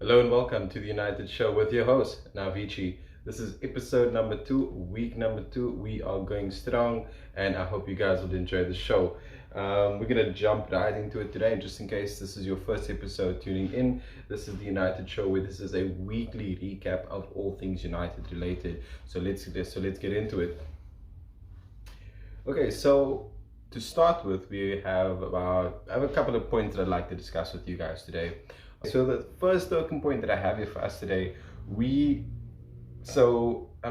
Hello and welcome to the United Show with your host, Navicci. This is episode number 2, week number 2. We are going strong and I hope you guys will enjoy the show. We're going to jump right into it today. Just in case this is your first episode tuning in, this is the United Show where this is a weekly recap of all things United related. So let's get into it. Okay, so to start with, I have a couple of points that I'd like to discuss with you guys today. So the first token point that I have here for us today, I'm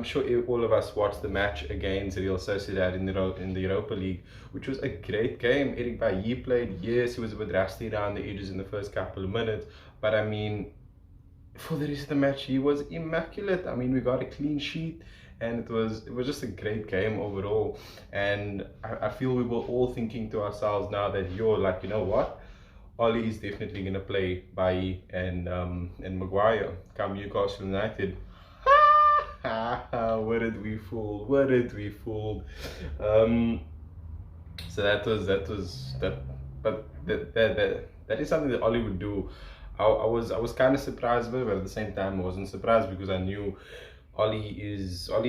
sure all of us watched the match against Real Sociedad in the Europa League, which was a great game. Eric Bailly played. Yes, he was a bit rusty around the edges in the first couple of minutes, but I mean, for the rest of the match, he was immaculate. I mean, we got a clean sheet, and it was just a great game overall. And I feel we were all thinking to ourselves now that you're like, you know what? Ollie is definitely going to play Bailly and Maguire come Newcastle United. What did we fool? What did we fool? So that is something that Ollie would do. I was kind of surprised by it, but at the same time I wasn't surprised because I knew Ollie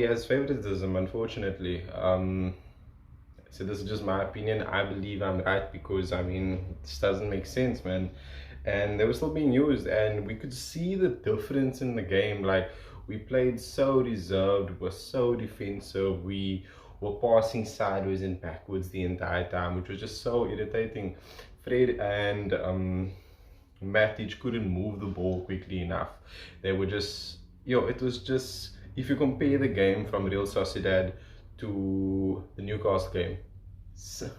has favoritism, unfortunately. So this is just my opinion. I believe I'm right because, I mean, this doesn't make sense, man. And they were still being used and we could see the difference in the game. Like, we played so reserved, were so defensive, we were passing sideways and backwards the entire time, which was just so irritating. Fred and Matic couldn't move the ball quickly enough. They were just, it was just, if you compare the game from Real Sociedad to the Newcastle game, so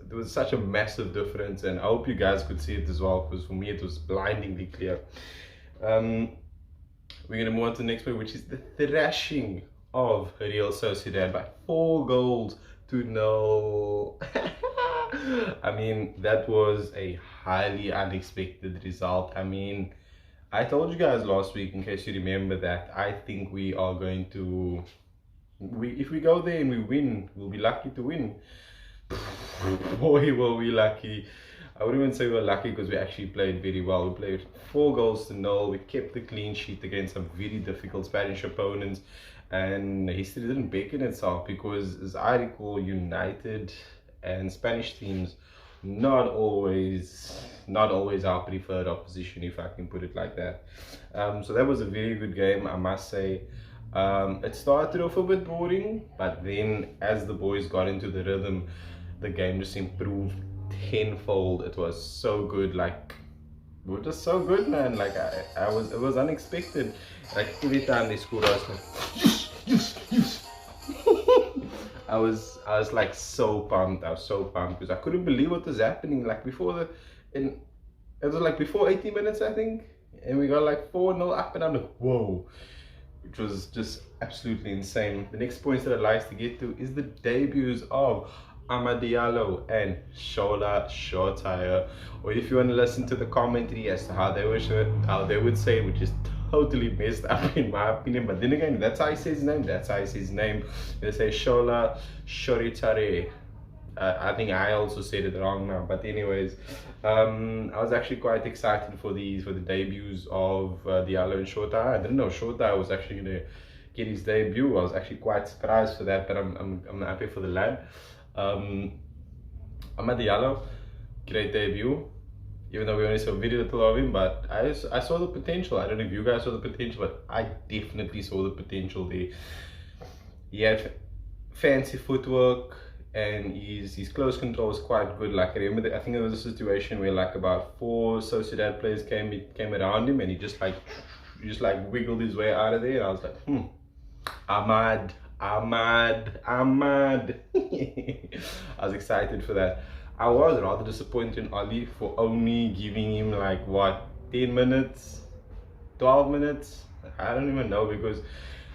there was such a massive difference, and I hope you guys could see it as well, because for me it was blindingly clear. We're going to move on to the next point, which is the thrashing of Real Sociedad by 4-0. I mean, that was a highly unexpected result. I mean, I told you guys last week, in case you remember, that I think we are going to, if we go there and we win, we'll be lucky to win. Boy, were we lucky. I wouldn't even say we were lucky because we actually played very well. We played 4-0. We kept the clean sheet against some very difficult Spanish opponents, and history didn't beckon itself because, as I recall, United and Spanish teams not always our preferred opposition, if I can put it like that. So that was a very good game, I must say. It started off a bit boring, but then as the boys got into the rhythm, the game just improved tenfold. It was so good. Like, we were just so good, man. Like, it was unexpected. Like, every time they scored, I was like, yes. I was like so pumped. I was so pumped because I couldn't believe what was happening. Like, it was like before 80 minutes, I think, and we got like 4-0 up, and I'm like, whoa, which was just absolutely insane. The next point that I'd like to get to is the debuts of Amad Diallo and Shola'S, or if you want to listen to the commentary as to how they would say, which is totally messed up in my opinion, but then again, that's how he says his name. They say Shola'S. I think I also said it wrong now, but anyways, I was actually quite excited for the debuts of Diallo and Shola'S. I didn't know Shola'S was actually gonna get his debut. I was actually quite surprised for that, but I'm happy for the lad. Amad Diallo, great debut, even though we only saw very little of him, but I saw the potential. I don't know if you guys saw the potential, but I definitely saw the potential there. He had fancy footwork, and his close control was quite good. Like, I remember I think there was a situation where like about 4 Sociedad players came around him, and he just wiggled his way out of there, and I was like, Amad. I was excited for that. I was rather disappointed in Ollie for only giving him like, what, 10 minutes, 12 minutes? I don't even know, because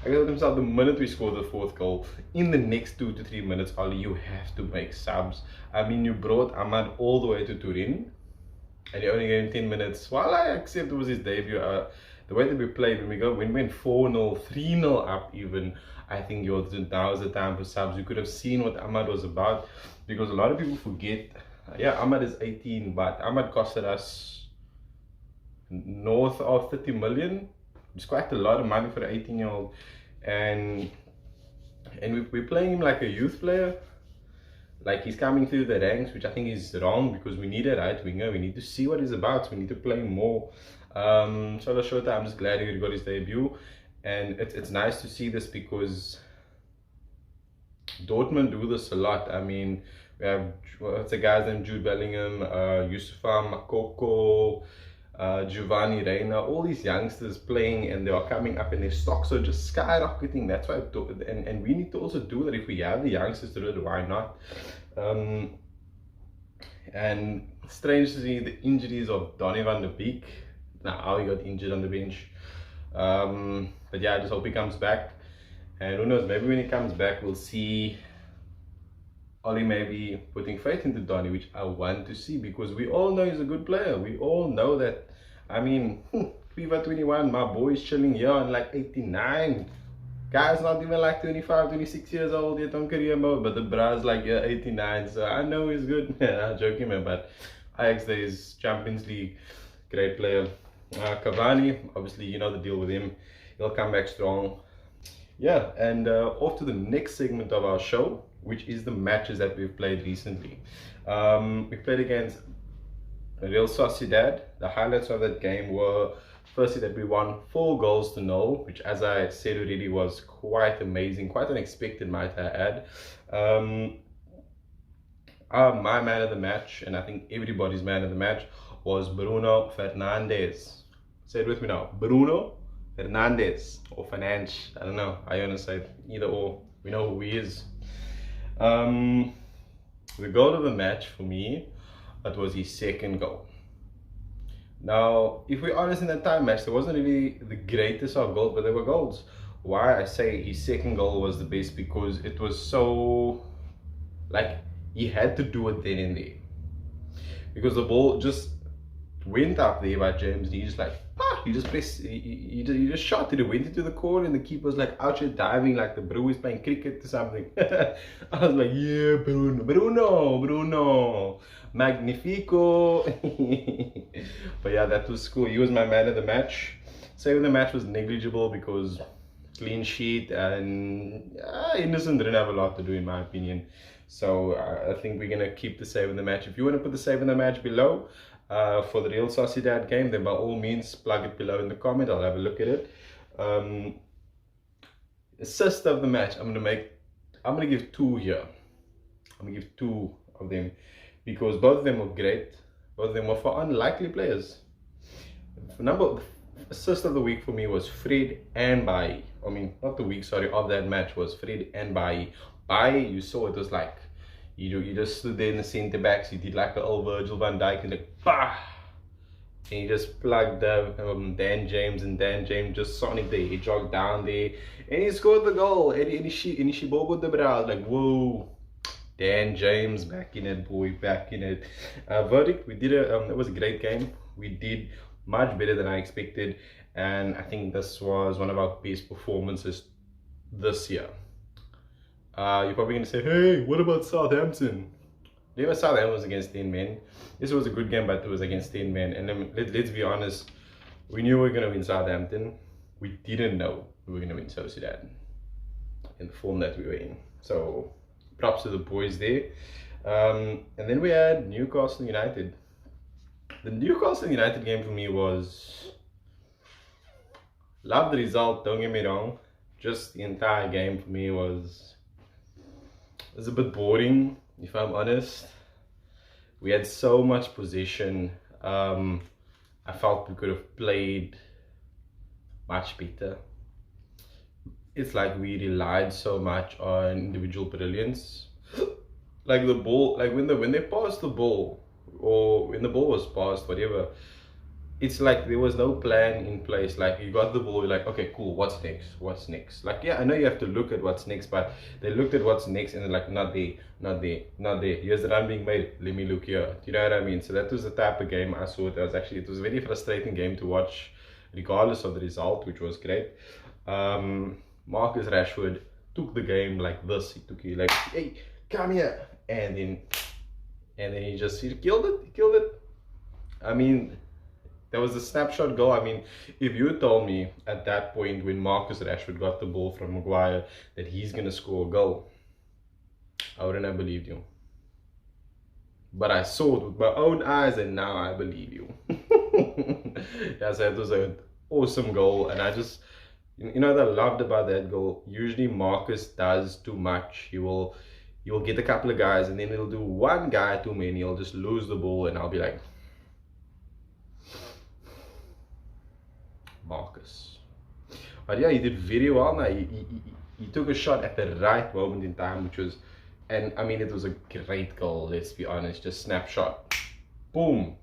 I told himself the minute we scored the 4th goal, in the next 2 to 3 minutes, Ollie, you have to make subs. I mean, you brought Amad all the way to Turin, and you only gave him 10 minutes. While I accept it was his debut, the way that we played, when we went 4-0, 3-0 up even, I think now is the time for subs. You could have seen what Amad was about, because a lot of people forget, yeah, Amad is 18, but Amad costed us north of 30 million. It's quite a lot of money for an 18-year-old, and we're playing him like a youth player. Like, he's coming through the ranks, which I think is wrong, because we need a right winger. We need to see what he's about. We need to play more. Shola'S, I'm just glad he got his debut, and it's nice to see this because Dortmund do this a lot. I mean, we have, what's the guy's name? Jude Bellingham, Yusufa Makoko, Giovanni Reina, all these youngsters playing, and they are coming up and their stocks are just skyrocketing. That's why, and we need to also do that. If we have the youngsters to do it, why not? And strange to see the injuries of Donny van de Beek. Now, how he got injured on the bench. But yeah, I just hope he comes back. And who knows, maybe when he comes back, we'll see Ollie maybe putting faith into Donny, which I want to see, because we all know he's a good player. We all know that. I mean, FIFA 21, my boy is chilling here on like 89. Guy's not even like 25, 26 years old yet on career mode, but the bra's like, yeah, 89. So I know he's good. I'm joking, man, but Ajax, there is Champions League, great player. Cavani, obviously, you know the deal with him. He'll come back strong. Yeah, and off to the next segment of our show, which is the matches that we've played recently. We played against Real Sociedad. The highlights of that game were, firstly, that we won 4-0, which, as I said already, was quite amazing, quite unexpected, might I add. My man of the match, and I think everybody's man of the match, was Bruno Fernandes. Say it with me now, Bruno Fernandes, or Fernandes, I don't know how you want to say it, either or, we know who he is. The goal of the match for me, that was his second goal. Now, if we're honest, in that time match, there wasn't really the greatest of goals, but there were goals. Why I say his second goal was the best, because it was so, like, he had to do it then and there. Because the ball just went up there by James, and he just like, he just pressed, he just shot it, it went into the corner, and the keeper was like out here diving like the bro is playing cricket or something. I was like, yeah, Bruno, magnifico. But yeah, that was cool. He was my man of the match. Save of the match was negligible because clean sheet, and Innocent didn't have a lot to do, in my opinion. So I think we're gonna keep the save of the match. If you want to put the save of the match below, for the Real Sociedad game, then by all means plug it below in the comment. I'll have a look at it. Assist of the match, I'm gonna give 2 here. I'm gonna give 2 of them, because both of them were great. Both of them were for unlikely players. Assist of the week for me was Fred and Bailly. I mean, not the week, sorry, of that match was Fred and Bailly. Bailly, you saw it was like, you just stood there in the centre backs, you did like an old Virgil van Dijk, and like, bah! And you just plugged Dan James, and Dan James just sonic there, he jogged down there, and he scored the goal, and he bobbed the brow, like, whoa, Dan James, back in it, boy, back in it. Verdict, we did it was a great game. We did much better than I expected, and I think this was one of our best performances this year. You're probably going to say, hey, what about Southampton? Never. Southampton was against 10 men. This was a good game, but it was against 10 men. And then, let's be honest, we knew we were going to win Southampton. We didn't know we were going to win Sociedad in the form that we were in. So, props to the boys there. And then we had Newcastle United. The Newcastle United game for me was... Love the result, don't get me wrong. Just the entire game for me was a bit boring, if I'm honest. We had so much possession. I felt we could have played much better. It's like we relied so much on individual brilliance. Like the ball, like when they passed the ball, or when the ball was passed, whatever, it's like there was no plan in place. Like, you got the ball, you're like, okay, cool, what's next? Like, yeah, I know you have to look at what's next, but they looked at what's next and they're like, not there. Here's the run being made, let me look here. Do you know what I mean? So that was the type of game I saw. It was a very frustrating game to watch, regardless of the result, which was great. Marcus Rashford took the game like this. He took it like, hey, come here, and then he killed it. I mean, That was a snapshot goal. I mean, if you told me at that point when Marcus Rashford got the ball from Maguire that he's going to score a goal, I wouldn't have believed you. But I saw it with my own eyes and now I believe you. Yeah, so it was an awesome goal. And I just, you know what I loved about that goal? Usually Marcus does too much. He will get a couple of guys and then he'll do one guy too many. He'll just lose the ball and I'll be like, Marcus. But yeah, he did very well. Now he took a shot at the right moment in time, which was, and I mean, it was a great goal, let's be honest. Just snapshot, boom,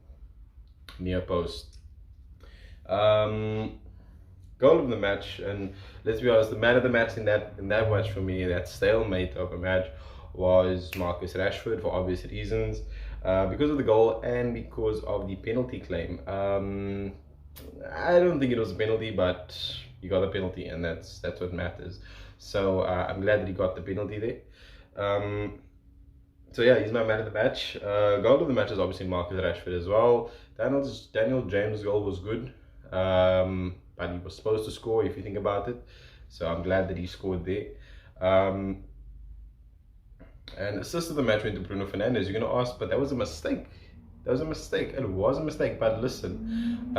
near post. Goal of the match, and let's be honest, the man of the match in that match for me, that stalemate of a match, was Marcus Rashford for obvious reasons, because of the goal and because of the penalty claim. I don't think it was a penalty, but he got a penalty, and that's what matters. So I'm glad that he got the penalty there. So yeah, he's my man of the match. Goal of the match is obviously Marcus Rashford as well. Daniel James' goal was good, but he was supposed to score if you think about it. So I'm glad that he scored there. And assist of the match went to Bruno Fernandes. You're gonna ask, but that was a mistake. That was a mistake. It was a mistake. But listen,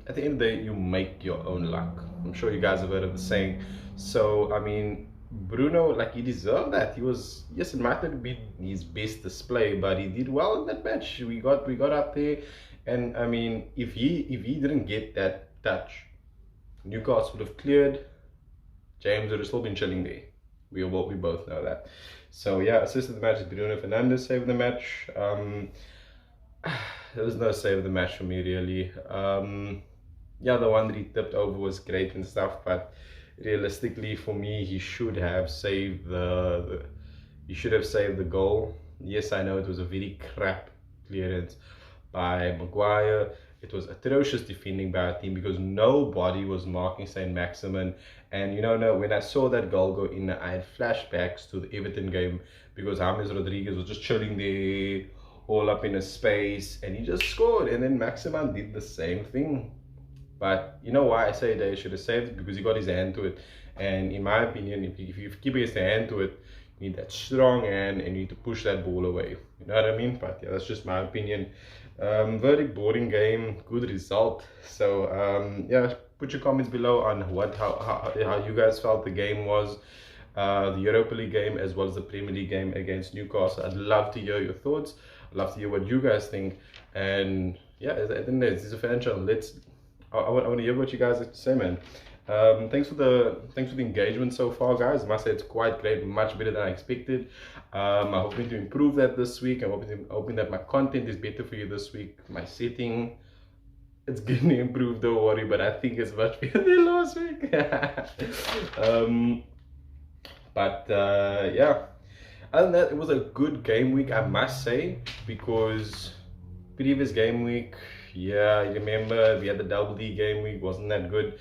at the end of the day, you make your own luck. I'm sure you guys have heard of the saying. So I mean, Bruno, like, he deserved that. He was, yes, it might not be his best display, but he did well in that match. We got up there, and I mean, if he didn't get that touch, Newcastle would have cleared. James would have still been chilling there. We both know that. So yeah, assist of the match is Bruno Fernandes. Save of the match. There was no save of the match for me, really. Yeah, the one that he tipped over was great and stuff, but realistically for me, he should have saved the goal. Yes, I know it was a very crap clearance by Maguire. It was atrocious defending by our team because nobody was marking Saint Maximin. And you know, when I saw that goal go in, I had flashbacks to the Everton game because James Rodriguez was just chilling there, all up in a space, and he just scored. And then Maximin did the same thing. But you know why I say they should have saved it? Because he got his hand to it. And in my opinion, if you keep his hand to it, you need that strong hand and you need to push that ball away. You know what I mean? But yeah, that's just my opinion. Very boring game, good result. So yeah, put your comments below on how you guys felt the game was. The Europa League game as well as the Premier League game against Newcastle. I'd love to hear your thoughts. I'd love to hear what you guys think. And yeah, I think this is a fan channel. I want to hear what you guys have to say, man. Thanks for the engagement so far, guys. I must say it's quite great, much better than I expected. I'm hoping to improve that this week. I'm hoping that my content is better for you this week. My setting, it's going to improve, don't worry, but I think it's much better than last week. Yeah, other than that, it was a good game week, I must say, because previous game week, yeah, you remember we had the double D game week, wasn't that good?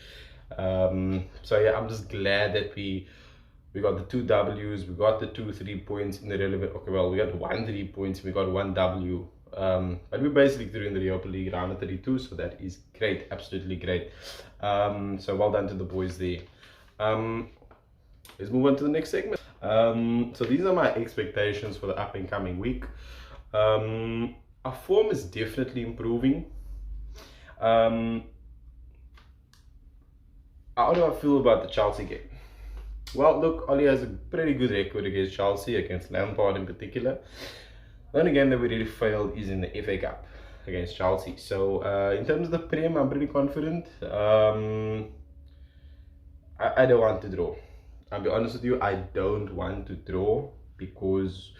So yeah, I'm just glad that we got the 2 W's, we got the 2 3 points in the relevant. Okay, well, we got 1 3 points, we got 1 W, but we're basically through in the Europa League round of 32, so that is great, absolutely great. So well done to the boys there. Let's move on to the next segment. So these are my expectations for the up and coming week. Our form is definitely improving. How do I feel about the Chelsea game? Well, look, Oli has a pretty good record against Chelsea, against Lampard in particular. The only game that we really failed is in the FA Cup against Chelsea. So in terms of the Prem, I'm pretty confident. I don't want to draw. I'll be honest with you, I don't want to draw because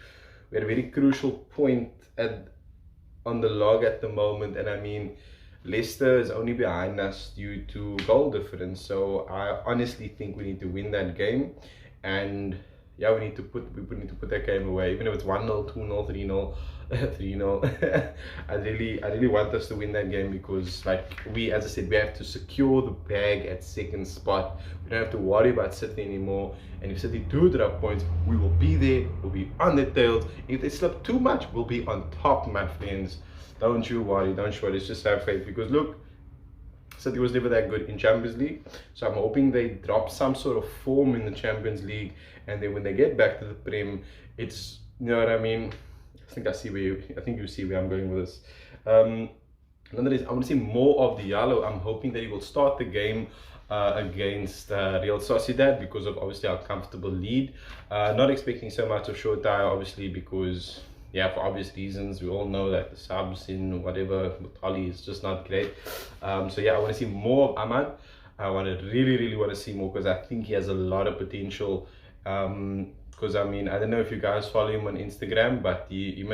we're at a very crucial point on the log at the moment, and I mean, Leicester is only behind us due to goal difference, so I honestly think we need to win that game. And yeah, we need to put that game away, even if it's 1-0, 2-0, 3-0, 3-0. I really want us to win that game because, like, as I said, we have to secure the bag at second spot. We don't have to worry about City anymore. And if City do drop points, we will be there. We'll be on the tails. If they slip too much, we'll be on top, my friends. Don't you worry. Just have faith. Because look, City was never that good in Champions League, so I'm hoping they drop some sort of form in the Champions League, and then when they get back to the Prem, it's, you know what I mean. I think you see where I'm going with this. Another is, I want to see more of Diallo. I'm hoping that he will start the game against Real Sociedad because of obviously our comfortable lead. Not expecting so much of Showtime, obviously, because yeah, for obvious reasons. We all know that the subs in whatever with Oli is just not great. So yeah, I want to see more of Ahmad. I want to really want to see more because I think he has a lot of potential. Because I mean, I don't know if you guys follow him on Instagram, but he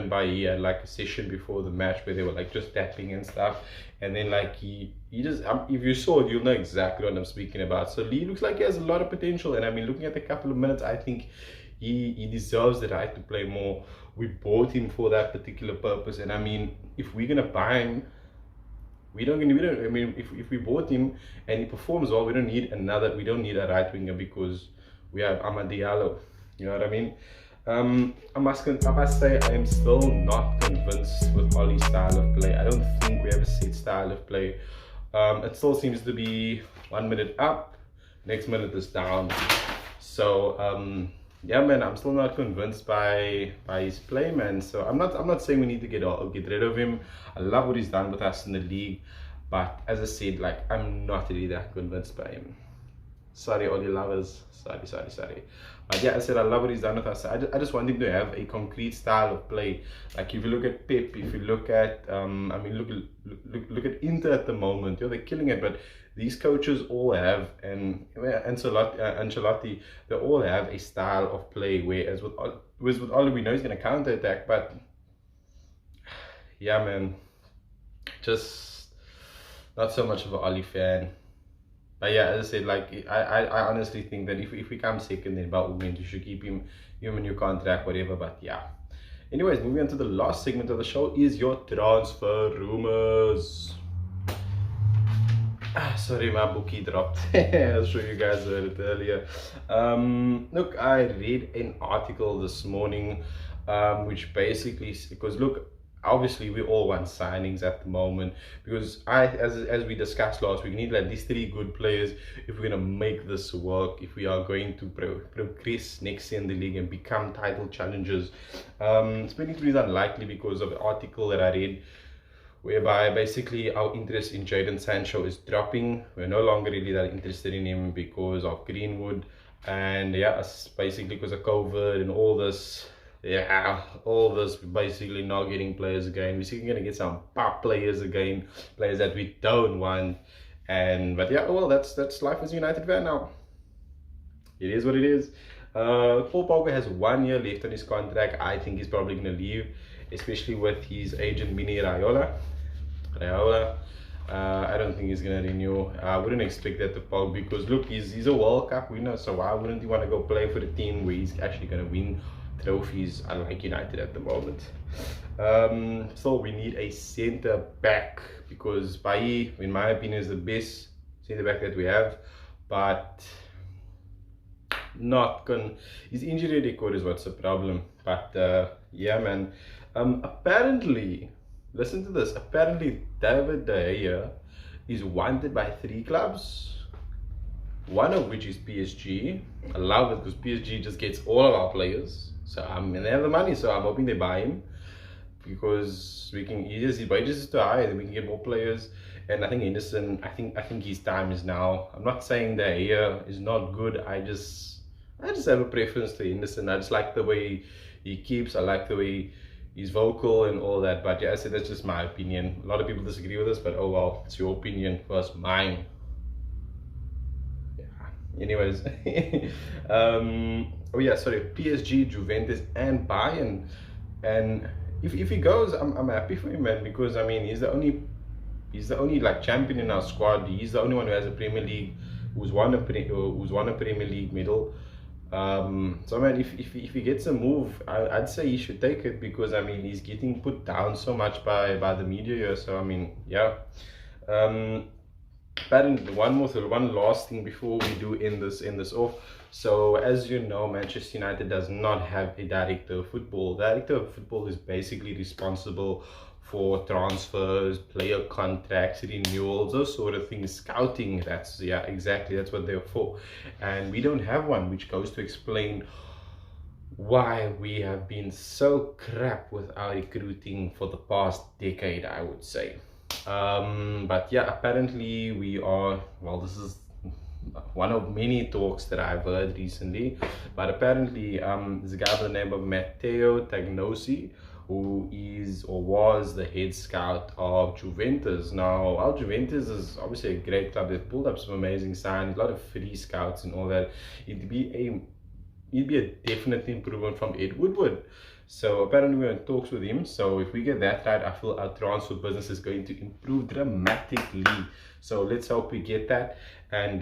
had like a session before the match where they were like just tapping and stuff, and then like he just if you saw it, you'll know exactly what I'm speaking about. So Lee looks like he has a lot of potential, and I mean, looking at the couple of minutes, I think he deserves the right to play more. We bought him for that particular purpose, and I mean, if we're gonna buy him, I mean, if we bought him and he performs well, we don't need a right winger because we have Amad Diallo. You know what I mean? I must say I am still not convinced with Ollie's style of play. I don't think we have a set style of play. It still seems to be 1 minute up, next minute is down. So yeah, man, I'm still not convinced by his play, man. So I'm not saying we need to get rid of him. I love what he's done with us in the league, but as I said, like, I'm not really that convinced by him. Sorry, all your lovers. Sorry. But yeah, I said I love what he's done with us. I just want him to have a concrete style of play. Like if you look at Pep, if you look at I mean, look at Inter at the moment. You know, they're killing it, but these coaches all have, and Ancelotti, they all have a style of play. Whereas with Oli, we know he's going to counter attack, but yeah, man, just not so much of an Oli fan. But yeah, as I said, like I honestly think that if we come second, then by all means you should keep him, give him a new contract, whatever. But yeah. Anyways, moving on to the last segment of the show is your transfer rumors. Sorry, my bookie dropped. I'll show you guys heard it earlier. Look, I read an article this morning, which basically, because look, obviously we all want signings at the moment, because as we discussed last week, we need at least 3 good players if we're going to make this work, if we are going to progress next year in the league and become title challengers. It's pretty unlikely because of the article that I read, whereby basically our interest in Jadon Sancho is dropping. We're no longer really that interested in him because of Greenwood, and yeah, basically because of COVID and all this. Yeah, all this basically not getting players again. We're still gonna get some pop players again, players that we don't want. But yeah, well, that's life as a United fan now. It is what it is. Paul Pogba has 1 year left on his contract. I think he's probably gonna leave, especially with his agent Mini Raiola. I don't think he's gonna renew. I wouldn't expect that to Pogba, because look, he's a World Cup winner, so why wouldn't he want to go play for the team where he's actually gonna win trophies, unlike United at the moment. So we need a centre back, because Bailly, in my opinion, is the best centre back that we have, but his injury record is what's the problem. But yeah, man, apparently, listen to this, apparently David De Gea is wanted by 3 clubs, one of which is PSG. I love it because PSG just gets all of our players. So and they have the money, so I'm hoping they buy him, because we can his wages is too high, then we can get more players. And I think Henderson, I think his time is now. I'm not saying that here is not good. I just have a preference to Henderson. I just like the way he keeps. I like the way he's vocal and all that. But yeah, I said that's just my opinion. A lot of people disagree with this, but oh well, it's your opinion versus mine. Anyways, oh yeah, sorry, PSG, Juventus, and Bayern. And if he goes, I'm happy for him, man, because I mean he's the only like champion in our squad. He's the only one who has a Premier League, who's won a Premier League medal. So man, if he gets a move, I'd say he should take it, because I mean he's getting put down so much by the media here. So I mean, yeah. But one last thing before we do end this off. So as you know, Manchester United does not have a director of football. Director of football is basically responsible for transfers, player contracts, renewals, those sort of things, scouting. That's, yeah, exactly, that's what they're for. And we don't have one, which goes to explain why we have been so crap with our recruiting for the past decade, I would say. But yeah, apparently we are, well, this is one of many talks that I've heard recently, but apparently there's a guy by the name of Matteo Tagnosi, who is or was the head scout of Juventus. Now, well, Juventus is obviously a great club. They've pulled up some amazing signings, a lot of free scouts and all that. It'd be a definite improvement from Ed Woodward. So apparently we're in talks with him. So if we get that right, I feel our transfer business is going to improve dramatically. So let's hope we get that. And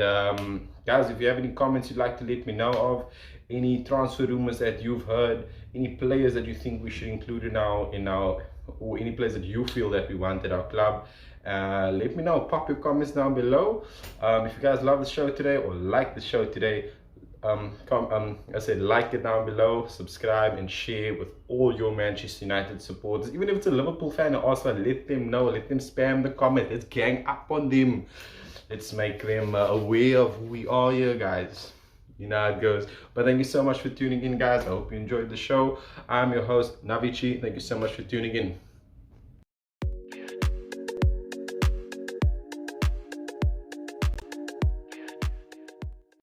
guys, if you have any comments you'd like to let me know of, any transfer rumors that you've heard, any players that you think we should include in our or any players that you feel that we want at our club, let me know. Pop your comments down below. If you guys love the show today or like the show today, I said, like it down below, subscribe and share with all your Manchester United supporters. Even if it's a Liverpool fan or Arsenal, let them know, let them spam the comment. Let's gang up on them. Let's make them aware of who we are here, guys. You know how it goes. But thank you so much for tuning in, guys. I hope you enjoyed the show. I'm your host, Navicci. Thank you so much for tuning in.